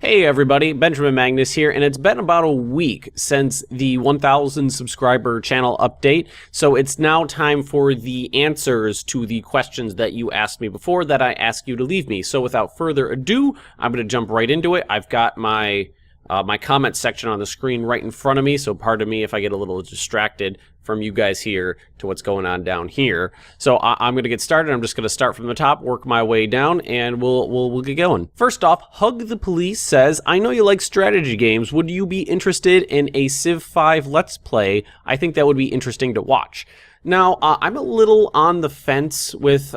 Hey everybody, Benjamin Magnus here, and it's been about a week since the 1000 subscriber channel update, so it's now time for the answers to the questions that you asked me before that I asked you to leave me. So without further ado, I'm going to jump right into it. I've got my comment section on the screen right in front of me, so pardon me if I get a little distracted from you guys here to what's going on down here. So I'm going to get started. I'm just going to start from the top, work my way down, and we'll get going. First off, Hug the Police says, I know you like strategy games. Would you be interested in a Civ 5 Let's Play? I think that would be interesting to watch. Now, I'm a little on the fence with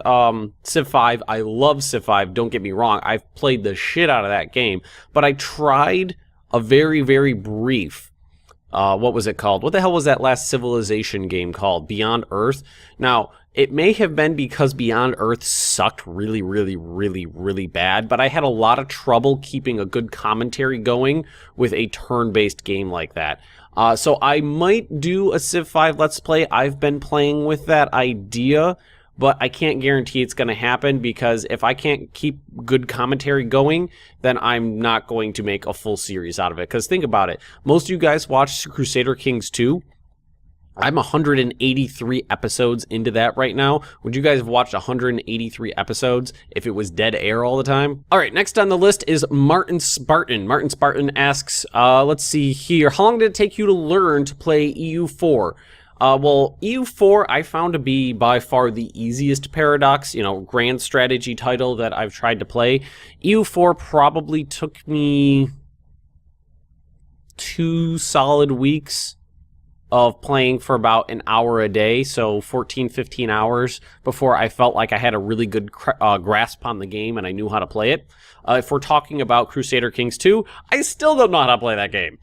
Civ 5. I love Civ 5, don't get me wrong. I've played the shit out of that game, but I tried a very, very brief, what was it called? What the hell was that last Civilization game called? Beyond Earth? Now, it may have been because Beyond Earth sucked really bad, but I had a lot of trouble keeping a good commentary going with a turn-based game like that. So I might do a Civ 5 Let's Play. I've been playing with that idea, but I can't guarantee it's going to happen because if I can't keep good commentary going, then I'm not going to make a full series out of it. Because think about it. Most of you guys watched Crusader Kings 2. I'm 183 episodes into that right now. Would you guys have watched 183 episodes if it was dead air all the time? All right, next on the list is Martin Spartan. Martin Spartan asks, let's see here. How long did it take you to learn to play EU4? Well, EU4 I found to be by far the easiest Paradox, grand strategy title that I've tried to play. EU4 probably took me 2 solid weeks of playing for about an hour a day, so 15 hours before I felt like I had a really good grasp on the game and I knew how to play it. If we're talking about Crusader Kings 2, I still don't know how to play that game.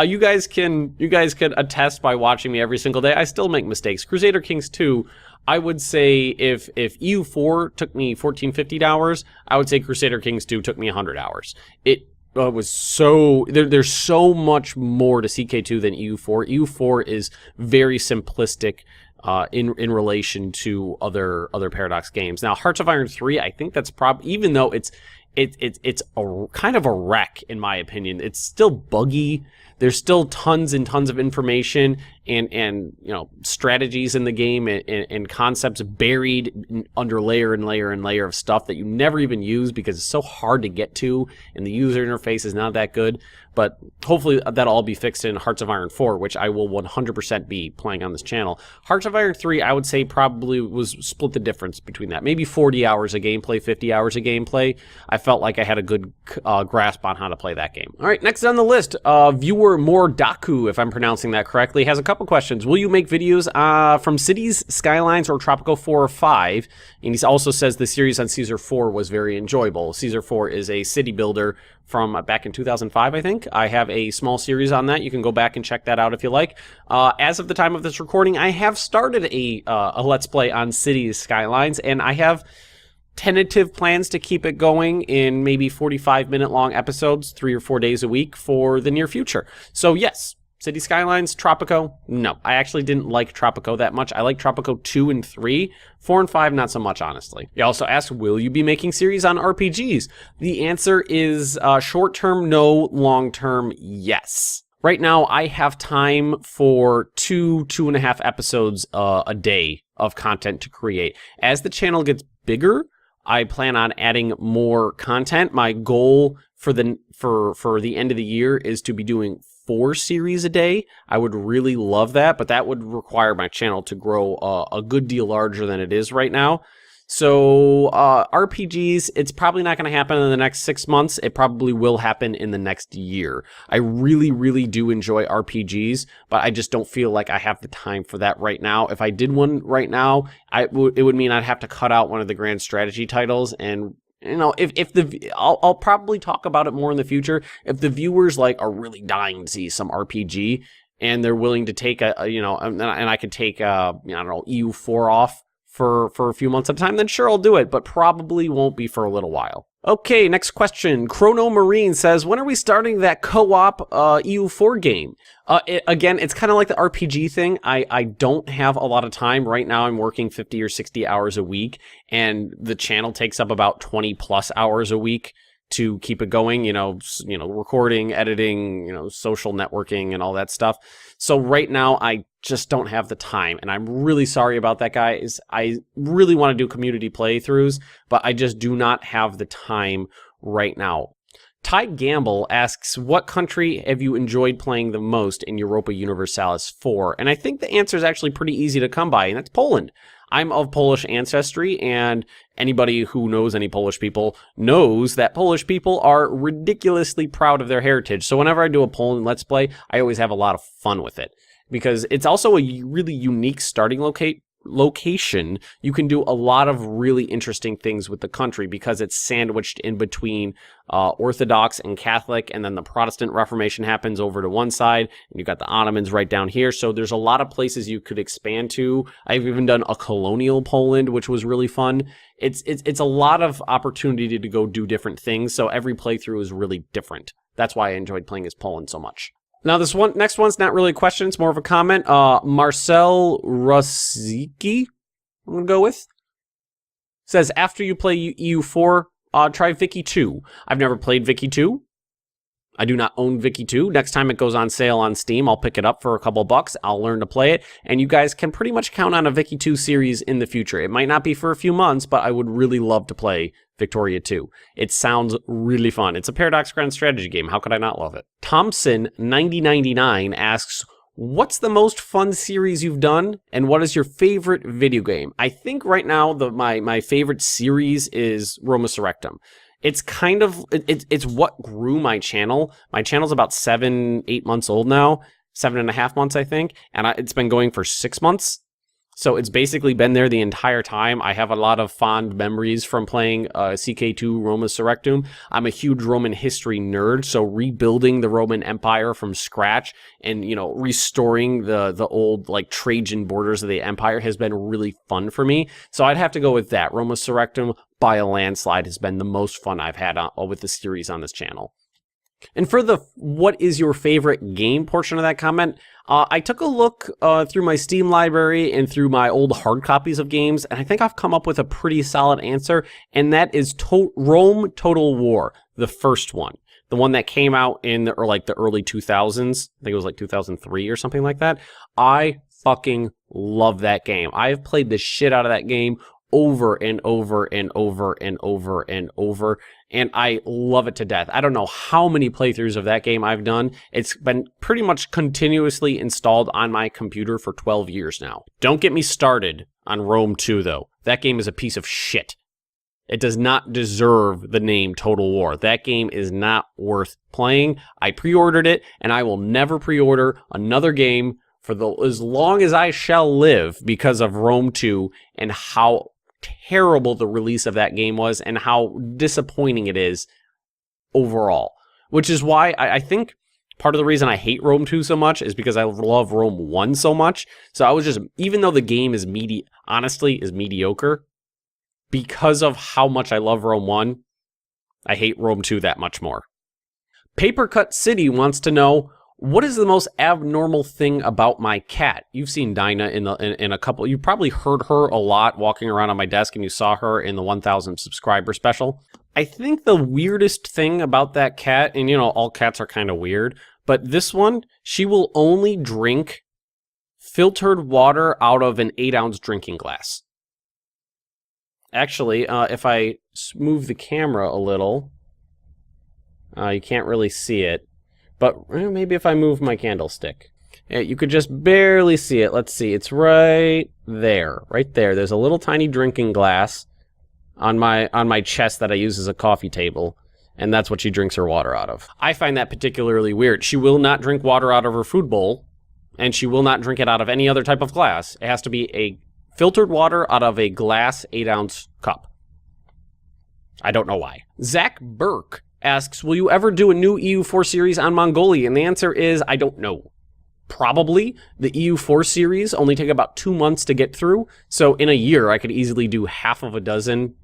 You guys can attest by watching me every single day. I still make mistakes. Crusader Kings 2, I would say if EU4 took me 15 hours, I would say Crusader Kings 2 took me 100 hours. It was so there's so much more to CK2 than EU4. EU4 is very simplistic in relation to other Paradox games. Now, Hearts of Iron 3, I think that's probably, even though it's a kind of a wreck in my opinion, it's still buggy. There's still tons and tons of information and strategies in the game and concepts buried under layer and layer and layer of stuff that you never even use because it's so hard to get to and the user interface is not that good. But hopefully that'll all be fixed in Hearts of Iron 4, which I will 100% be playing on this channel. Hearts of Iron 3, I would say probably was split the difference between that. Maybe 40 hours of gameplay, 50 hours of gameplay. I felt like I had a good grasp on how to play that game. All right, next on the list, viewer More Dokku, if I'm pronouncing that correctly, has a couple questions. Will you make videos from Cities, Skylines, or Tropico 4 or 5? And he also says the series on Caesar 4 was very enjoyable. Caesar 4 is a city builder from back in 2005, I think. I have a small series on that. You can go back and check that out if you like. As of the time of this recording, I have started a Let's Play on Cities, Skylines, and I have tentative plans to keep it going in maybe 45-minute long episodes, 3 or 4 days a week for the near future. So yes, City Skylines, Tropico, no. I actually didn't like Tropico that much. I like Tropico 2 and 3. 4 and 5, not so much, honestly. He also asked, will you be making series on RPGs? The answer is short-term, no. Long-term, yes. Right now, I have time for 2.5 episodes a day of content to create. As the channel gets bigger, I plan on adding more content. My goal for the end of the year is to be doing 4 series a day. I would really love that, but that would require my channel to grow a good deal larger than it is right now. So RPGs, it's probably not going to happen in the next 6 months. It probably will happen in the next year. I really do enjoy RPGs, but I just don't feel like I have the time for that right now. If I did one right now, it would mean I'd have to cut out one of the grand strategy titles, and I'll probably talk about it more in the future. If the viewers are really dying to see some RPG and they're willing to take and I could take I don't know, EU4 off for a few months at a time, then sure, I'll do it, but probably won't be for a little while. Okay, next question. Chrono Marine says, when are we starting that co-op EU4 game? Again, it's kind of like the RPG thing. I don't have a lot of time. Right now, I'm working 50 or 60 hours a week, and the channel takes up about 20 plus hours a week to keep it going, recording, editing, social networking and all that stuff. So right now I just don't have the time, and I'm really sorry about that, guys. I really want to do community playthroughs, but I just do not have the time right now. Ty Gamble asks, what country have you enjoyed playing the most in Europa Universalis 4? And I think the answer is actually pretty easy to come by, and that's Poland. I'm of Polish ancestry, and anybody who knows any Polish people knows that Polish people are ridiculously proud of their heritage. So whenever I do a Poland Let's Play, I always have a lot of fun with it, because it's also a really unique starting location. You can do a lot of really interesting things with the country because it's sandwiched in between Orthodox and Catholic, and then the Protestant Reformation happens over to one side, and you've got the Ottomans right down here. So there's a lot of places you could expand to. I've even done a colonial Poland, which was really fun. It's a lot of opportunity to go do different things, so every playthrough is really different. That's why I enjoyed playing as Poland so much. Now, next one's not really a question, it's more of a comment. Marcel Rosicki, I'm going to go with, says, after you play EU4, try Vicky 2. I've never played Vicky 2. I do not own Vicky 2. Next time it goes on sale on Steam, I'll pick it up for a couple bucks. I'll learn to play it, and you guys can pretty much count on a Vicky 2 series in the future. It might not be for a few months, but I would really love to play Victoria 2. It sounds really fun. It's a Paradox Grand strategy game. How could I not love it? Thompson9099 asks, what's the most fun series you've done, and what is your favorite video game? I think right now my favorite series is Roma Surrectum. It's kind of, it's what grew my channel. My channel's about 7-8 months old now, 7.5 months, I think, and it's been going for 6 months. So it's basically been there the entire time. I have a lot of fond memories from playing CK2 Roma Surrectum. I'm a huge Roman history nerd, so rebuilding the Roman Empire from scratch and, restoring the old, Trajan borders of the empire has been really fun for me. So I'd have to go with that. Roma Surrectum, by a landslide, has been the most fun I've had with the series on this channel. And for the what is your favorite game portion of that comment, I took a look through my Steam library and through my old hard copies of games, and I think I've come up with a pretty solid answer, and that is Rome Total War, the first one. The one that came out in the early 2000s. I think it was 2003 or something like that. I fucking love that game. I have played the shit out of that game over and over and over and over and over, and I love it to death. I don't know how many playthroughs of that game I've done. It's been pretty much continuously installed on my computer for 12 years now. Don't get me started on Rome 2, though. That game is a piece of shit. It does not deserve the name Total War. That game is not worth playing. I pre-ordered it, and I will never pre-order another game for as long as I shall live because of Rome 2 and how terrible the release of that game was and how disappointing it is overall. Which is why I think part of the reason I hate Rome 2 so much is because I love Rome 1 so much. So I was just, even though the game is honestly is mediocre, because of how much I love Rome 1, I hate Rome 2 that much more. Papercut City wants to know, what is the most abnormal thing about my cat? You've seen Dinah in a couple. You probably heard her a lot walking around on my desk, and you saw her in the 1,000 subscriber special. I think the weirdest thing about that cat, and all cats are kind of weird, but this one, she will only drink filtered water out of an 8-ounce drinking glass. Actually, if I move the camera a little, you can't really see it. But maybe if I move my candlestick, you could just barely see it. Let's see. It's right there. Right there. There's a little tiny drinking glass on my chest that I use as a coffee table, and that's what she drinks her water out of. I find that particularly weird. She will not drink water out of her food bowl, and she will not drink it out of any other type of glass. It has to be a filtered water out of a glass 8-ounce cup. I don't know why. Zach Burke asks, will you ever do a new EU4 series on Mongolia? And the answer is, I don't know. Probably. The EU4 series only take about 2 months to get through, so in a year I could easily do half of a dozen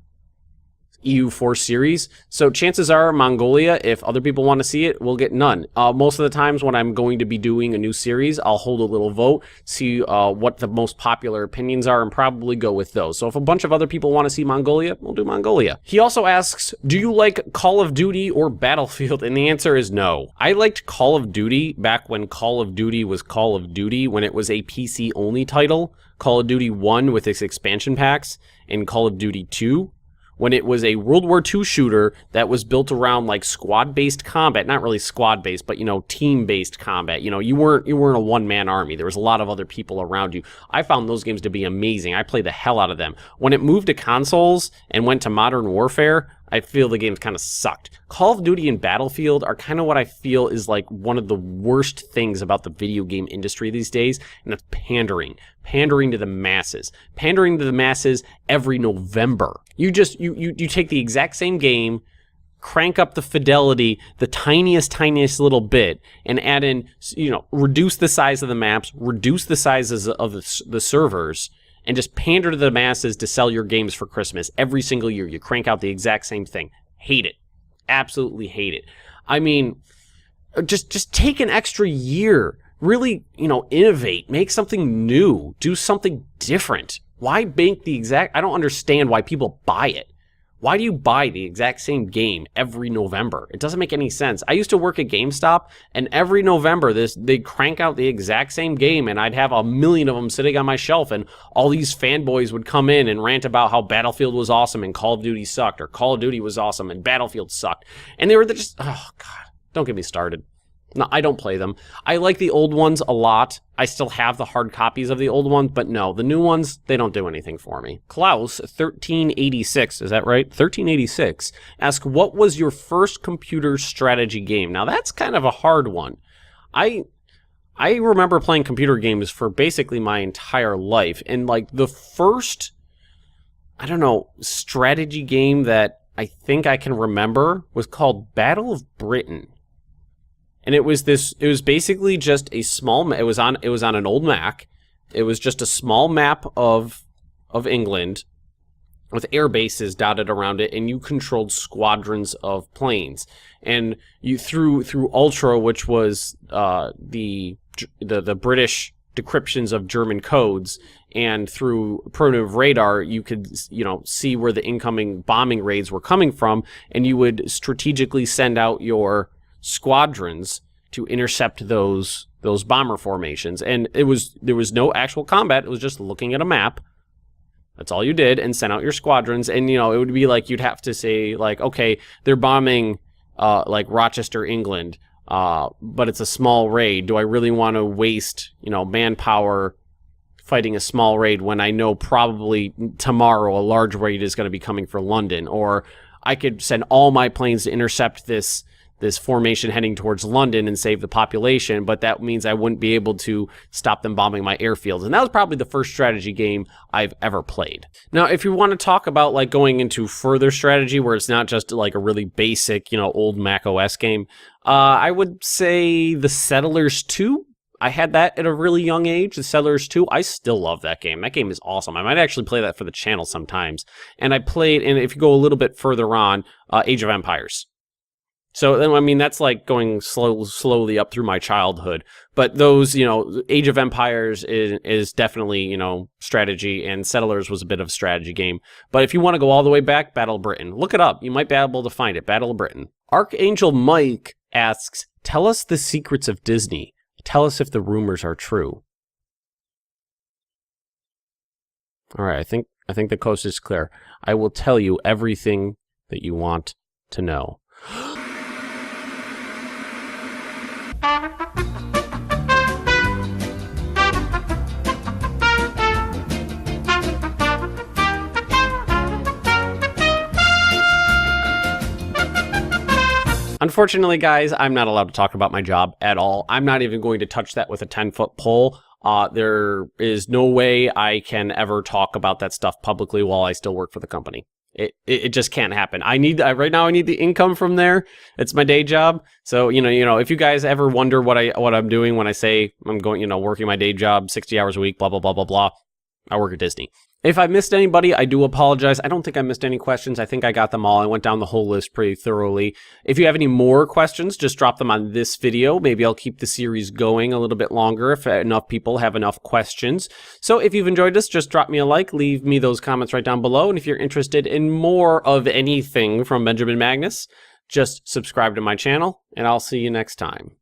EU4 series. So chances are Mongolia, if other people want to see it, will get none. Most of the times when I'm going to be doing a new series, I'll hold a little vote, see what the most popular opinions are, and probably go with those. So if a bunch of other people want to see Mongolia, we'll do Mongolia. He also asks, do you like Call of Duty or Battlefield? And the answer is no. I liked Call of Duty back when Call of Duty was Call of Duty, when it was a PC-only title. Call of Duty 1 with its expansion packs, and Call of Duty 2 when it was a World War II shooter that was built around like squad-based combat, not really squad-based, but, you know, team-based combat. You know, you weren't a one-man army. There was a lot of other people around you. I found those games to be amazing. I played the hell out of them. When it moved to consoles and went to Modern Warfare, I feel the games kind of sucked. Call of Duty and Battlefield are kind of what I feel is like one of the worst things about the video game industry these days, and that's pandering. Pandering to the masses. Pandering to the masses every November. You take the exact same game, crank up the fidelity the tiniest little bit, and add in, you know, reduce the size of the maps, reduce the sizes of the servers, and just pander to the masses to sell your games for Christmas every single year. You crank out the exact same thing. Hate it. Absolutely hate it. I mean, just take an extra year. Really, you know, innovate. Make something new. Do something different. Why make the exact... I don't understand why people buy it. Why do you buy the exact same game every November? It doesn't make any sense. I used to work at GameStop, and every November they'd crank out the exact same game, and I'd have a million of them sitting on my shelf, and all these fanboys would come in and rant about how Battlefield was awesome and Call of Duty sucked, or Call of Duty was awesome and Battlefield sucked. And they were just... Oh, God. Don't get me started. No, I don't play them. I like the old ones a lot. I still have the hard copies of the old ones, but no, the new ones, they don't do anything for me. Klaus, 1386, is that right? 1386, asks, what was your first computer strategy game? Now, that's kind of a hard one. I remember playing computer games for basically my entire life, and like the first, I don't know, strategy game that I think I can remember was called Battle of Britain. And it was basically just a small, it was on an old Mac. It was just a small map of England with air bases dotted around it, and you controlled squadrons of planes. And you through Ultra, which was the British decryptions of German codes, and through primitive radar, you could, you know, see where the incoming bombing raids were coming from, and you would strategically send out your squadrons to intercept those bomber formations. And there was no actual combat. It was just looking at a map. That's all you did, and sent out your squadrons. And, you know, it would be like, you'd have to say, like, okay, they're bombing like Rochester, England, but it's a small raid. Do I really want to waste, you know, manpower fighting a small raid when I know probably tomorrow a large raid is going to be coming for London? Or I could send all my planes to intercept this formation heading towards London and save the population, but that means I wouldn't be able to stop them bombing my airfields. And that was probably the first strategy game I've ever played. Now, if you want to talk about like going into further strategy where it's not just like a really basic, you know, old Mac OS game, I would say the Settlers 2. I had that at a really young age, the Settlers 2. I still love that game. That game is awesome. I might actually play that for the channel sometimes. And I played, and if you go a little bit further on, Age of Empires. So, I mean, that's like going slowly up through my childhood. But those, you know, Age of Empires is definitely, you know, strategy, and Settlers was a bit of a strategy game. But if you want to go all the way back, Battle of Britain. Look it up. You might be able to find it. Battle of Britain. Archangel Mike asks, tell us the secrets of Disney. Tell us if the rumors are true. All right, I think the coast is clear. I will tell you everything that you want to know. Unfortunately, guys, I'm not allowed to talk about my job at all. I'm not even going to touch that with a 10-foot pole. There is no way I can ever talk about that stuff publicly while I still work for the company. It just can't happen. Right now I need the income from there. It's my day job. So, you know, if you guys ever wonder what I'm doing when I say I'm going, you know, working my day job 60 hours a week, blah, blah, blah, blah, blah, I work at Disney. If I missed anybody, I do apologize. I don't think I missed any questions. I think I got them all. I went down the whole list pretty thoroughly. If you have any more questions, just drop them on this video. Maybe I'll keep the series going a little bit longer if enough people have enough questions. So if you've enjoyed this, just drop me a like. Leave me those comments right down below. And if you're interested in more of anything from Benjamin Magnus, just subscribe to my channel, and I'll see you next time.